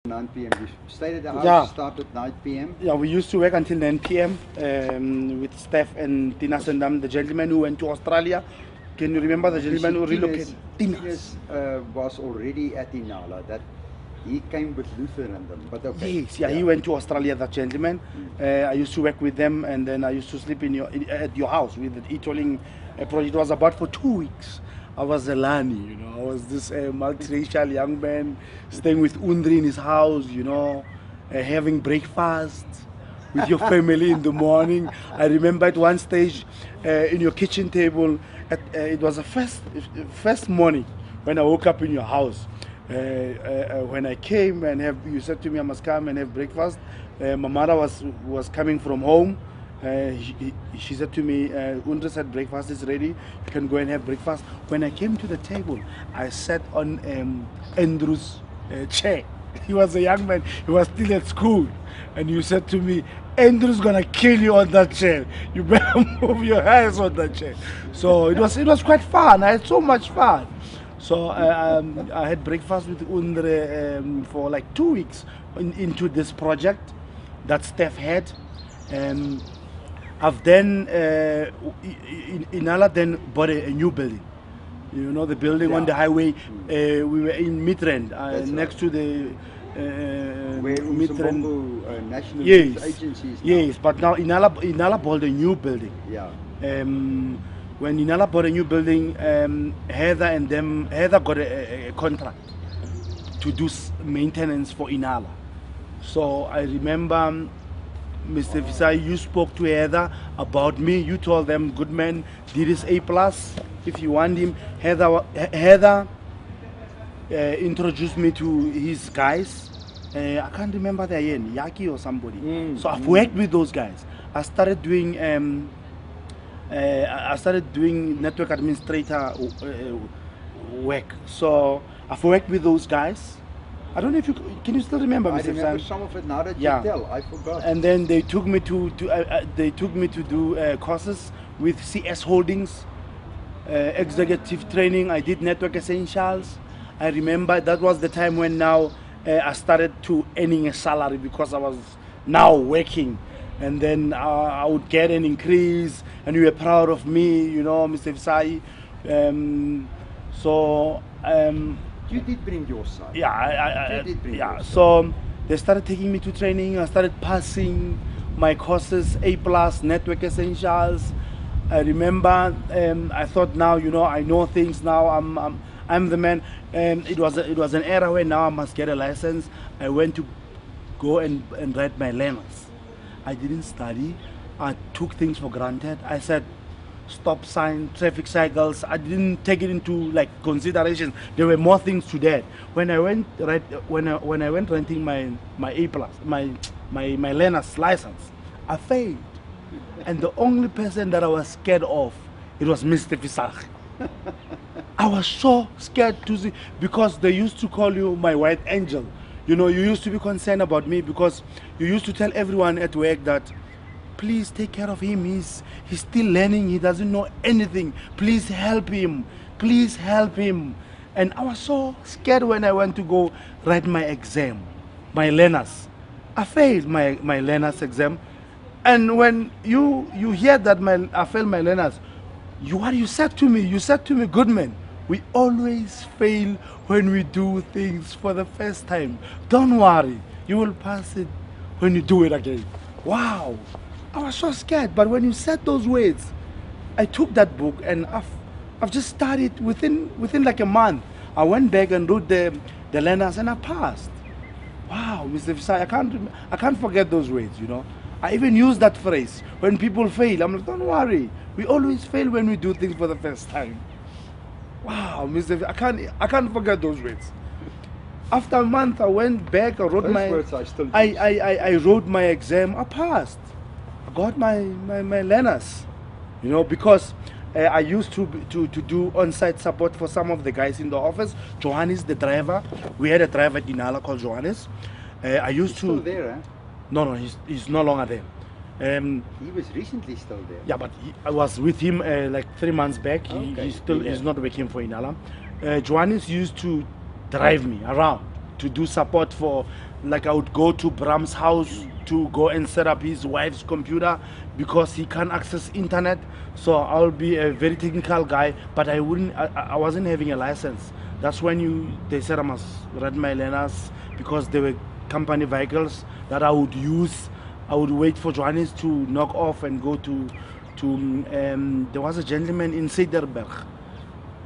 9 p.m. You stayed at the house, Yeah. start at 9 p.m. Yeah, we used to work until 9 p.m. With Steph and Tina Sendam, the gentleman who went to Australia. Can you remember the gentleman who relocated? Tinas was already at Inala. That he came with Luther and them. But okay. Yes, yeah, he went to Australia, that gentleman. I used to work with them, and then I used to sleep at your house with the e-tolling project. It was about for 2 weeks. I was a Lani, you know. I was this multiracial young man staying with Unre in his house, you know, having breakfast with your family in the morning. I remember at one stage in your kitchen table, it was the first morning when I woke up in your house. When I came and you said to me I must come and have breakfast. My mother was coming from home. She said to me, Unre said breakfast is ready, you can go and have breakfast. When I came to the table, I sat on Andrew's chair. He was a young man, he was still at school. And you said to me, Andrew's gonna kill you on that chair. You better move your hands on that chair. So it was quite fun. I had so much fun. So I had breakfast with Unre for like 2 weeks into this project that Steph had. I've then, Inala then bought a new building. You know, the building on the highway. We were in Midrand, next to the where Midrand. National Yes, Agency is now. yes, but now Inala bought a new building. Yeah. When Inala bought a new building, Heather got a contract to do maintenance for Inala. So I remember, Mr. Visagie, you spoke to Heather about me. You told them Goodman did his A+. If you want him, Heather introduced me to his guys. I can't remember their name, Yaki or somebody. So I've worked with those guys. I started doing network administrator work. So I've worked with those guys. I don't know if can you still remember, I Mr. remember Visagie? some of it now that Yeah. you tell. I forgot. And then they took me to do courses with CS Holdings, executive training. I did network essentials. I remember that was the time when now I started to earning a salary because I was now working, and then I would get an increase, and you were proud of me, you know, Mr. Visagie. You did bring your side. Yeah, You did bring yeah. your side. So they started taking me to training. I started passing my courses, A+, network essentials. I remember, I thought now, you know, I know things now. I'm the man. It was an era where now I must get a license. I went to go and write my learners. I didn't study. I took things for granted. I said, stop sign, traffic cycles. I didn't take it into like consideration. There were more things to that. When I went renting my A+, my learner's license, I failed. And the only person that I was scared of, it was Mr. Visagie. I was so scared to see, because they used to call you my white angel. You know, you used to be concerned about me because you used to tell everyone at work that, please take care of him. He's still learning. He doesn't know anything. Please help him. Please help him. And I was so scared when I went to go write my exam, my learners. I failed my learners exam. And when you hear that I failed my learners, what you said to me? You said to me, Goodman, we always fail when we do things for the first time. Don't worry, you will pass it when you do it again. Wow. I was so scared, but when you said those words, I took that book and I've just started within like a month. I went back and wrote the learners and I passed. Wow, Mr. Visagie, I can't forget those words, you know. I even use that phrase when people fail. I'm like, don't worry, we always fail when we do things for the first time. Wow, Mr. I can't forget those words. After a month, I went back. I wrote I wrote my exam. I passed. I got my learners, you know, because I used to do on-site support for some of the guys in the office. Johannes, the driver. We had a driver at Inala called Johannes. I used He's to. still there, eh? No, he's no longer there. He was recently still there. Yeah, but I was with him like 3 months back. Okay. He's not working for Inala. Johannes used to drive me around to do support for Like I would go to Bram's house to go and set up his wife's computer because he can't access internet. So I'll be a very technical guy, but I wouldn't. I wasn't having a license. That's when they said I must rent my learners because they were company vehicles that I would use. I would wait for journeys to knock off and go to. There was a gentleman in Cederberg,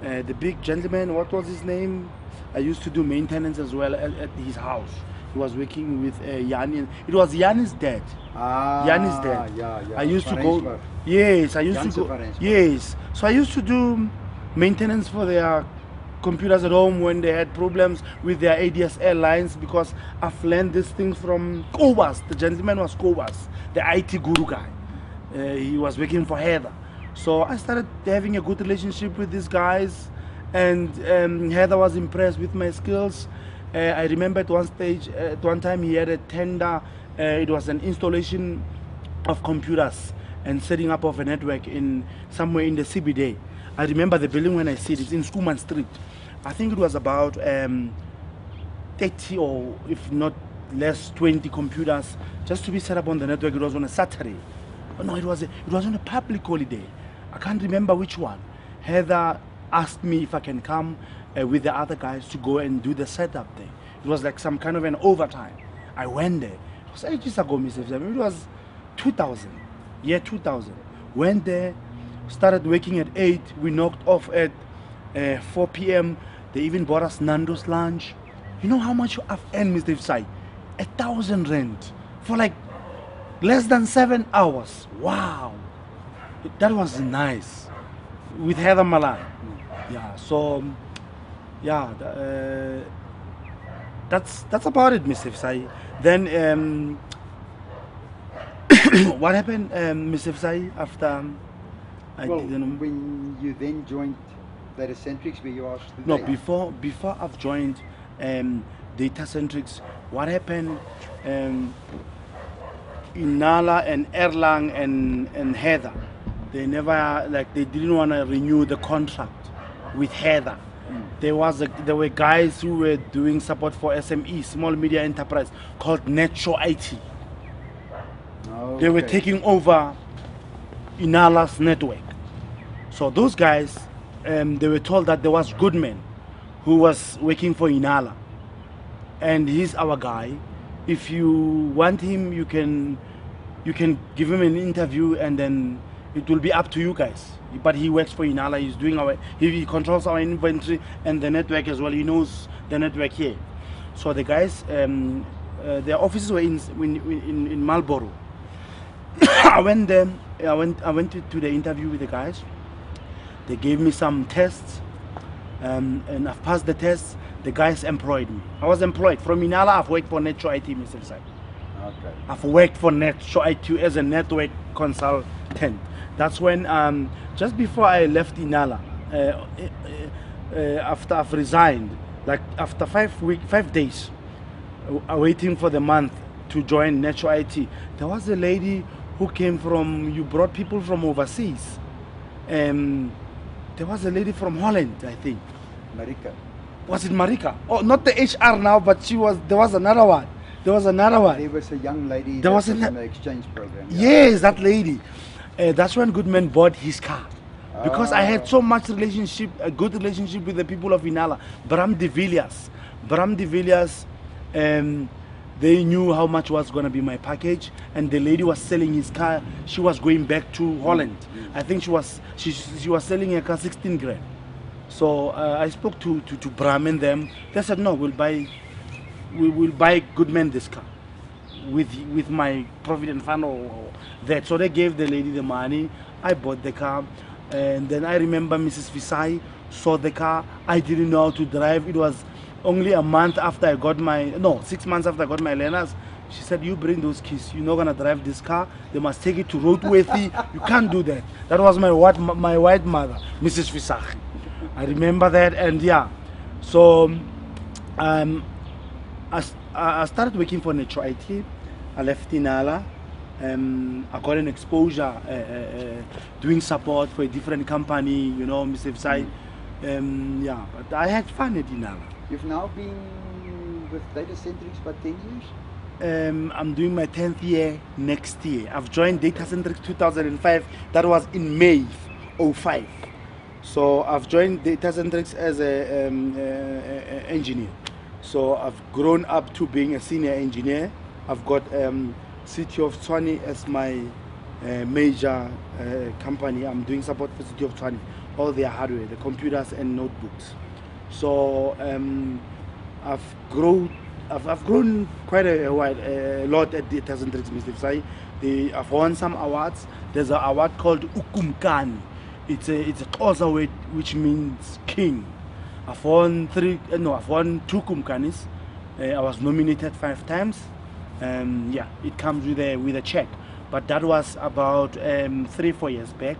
the big gentleman. What was his name? I used to do maintenance as well at his house. He was working with Yanni. It was Yanni's dad. Yanni's dad. Yeah. I used to go. Varensburg. Yes, I used Janse to go. Varensburg. Yes, so I used to do maintenance for their computers at home when they had problems with their ADSL lines because I've learned these things from Kobas. The gentleman was Kobas, the IT guru guy. He was working for Heather. So I started having a good relationship with these guys, and Heather was impressed with my skills. I remember at one time he had a tender. It was an installation of computers and setting up of a network in somewhere in the CBD. I remember the building when I see it. It's in Schoolman Street. I think it was about 30 or if not less 20 computers just to be set up on the network. It was on a Saturday. Oh, no, it was on a public holiday. I can't remember which one. Heather asked me if I can come with the other guys to go and do the setup there. It was like some kind of an overtime. I went there. It was ages ago, Mr. It was 2000. Year 2000. Went there, started working at 8. We knocked off at 4 p.m. They even bought us Nando's lunch. You know how much I've earned, Mr. Visagie? 1,000 rand for like less than 7 hours. Wow. That was nice. With Heather Malan. Yeah, so yeah, that's about it, Mr. Visagie. Then what happened, Mr. Visagie, after when you then joined Data Centrics, where you are today? No, before I've joined Data Centrics, what happened? Inala and Erlang and Heather, they didn't want to renew the contract with Heather. There were guys who were doing support for SME, small media enterprise, called Netro IT. Okay. They were taking over Inala's network. So those guys, they were told that there was Goodman who was working for Inala, and he's our guy. If you want him, you can give him an interview, and then it will be up to you guys. But he works for Inala. He's doing he controls our inventory and the network as well. He knows the network here. So the guys, their offices were in Marlborough. I went there. I went to the interview with the guys. They gave me some tests, and I've passed the tests. The guys employed me. I was employed from Inala. I've worked for Netro IT, Mr. Visagie. Okay. I've worked for Netro IT as a network consultant. That's when, just before I left Inala, after I've resigned, like after 5 days, waiting for the month to join Netro IT, there was a lady who came from, you brought people from overseas. There was a lady from Holland, I think. Marika. Was it Marika? Oh, not the HR now, but there was another one. There was another one. There was a young lady There was on a the exchange program. Yes, that lady. That's when Goodman bought his car. Because I had so much a good relationship with the people of Inala. Bram de Villiers, they knew how much was going to be my package, and the lady was selling his car. She was going back to Holland. I think she was selling her car 16 grand. So I spoke to Bram and them. They said, no, we'll buy Goodman this car with my profit and fund or that. So they gave the lady the money. I bought the car, and then I remember Mrs. Visagie saw the car. I didn't know how to drive. It was only a month after I got 6 months after I got my learners. She said, you bring those keys, you're not gonna drive this car, they must take it to roadworthy. You can't do that. That was my white mother, Mrs. Visagie. I remember that. And yeah, so I started working for Netro IT. I left Inala. I got an exposure doing support for a different company, you know, Mr. Visagie. Yeah, but I had fun at Inala. You've now been with data centrics for 10 years? I'm doing my 10th year next year. I've joined Data Centrics 2005. That was in May 05. So I've joined Data Centrics as a engineer. So I've grown up to being a senior engineer. I've got City of Tshwane as my major company. I'm doing support for City of Tshwane, all their hardware, the computers and notebooks. So I've grown quite a lot at Data Centrics, Mr. Visagie. I've won some awards. There's an award called Ukumkani. It's a Xhosa word which means king. I've won 2 Kumkanis. I was nominated 5 times. Yeah, it comes with a check. But that was about 3-4 years back.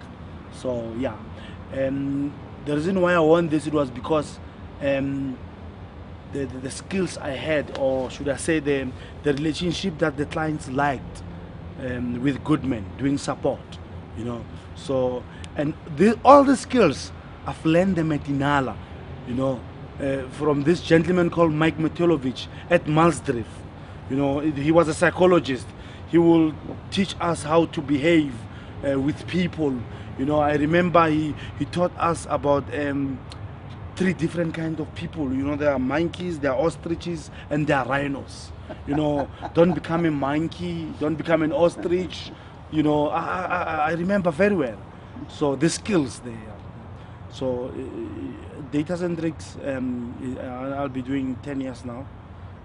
So yeah, the reason why I won this, it was because the skills I had, or should I say the relationship that the clients liked with Goodman doing support, you know. So, and all the skills I've learned them at Inala, you know, from this gentleman called Mike Metelovich at Malsdrift. You know, he was a psychologist. He will teach us how to behave with people. You know, I remember he taught us about 3 different kinds of people. You know, there are monkeys, there are ostriches, and there are rhinos. You know, don't become a monkey, don't become an ostrich. You know, I remember very well. So the skills there. So Data Centrics, I'll be doing 10 years now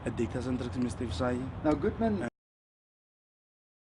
at Data Centrics, Mr. Visagie. Now, Goodman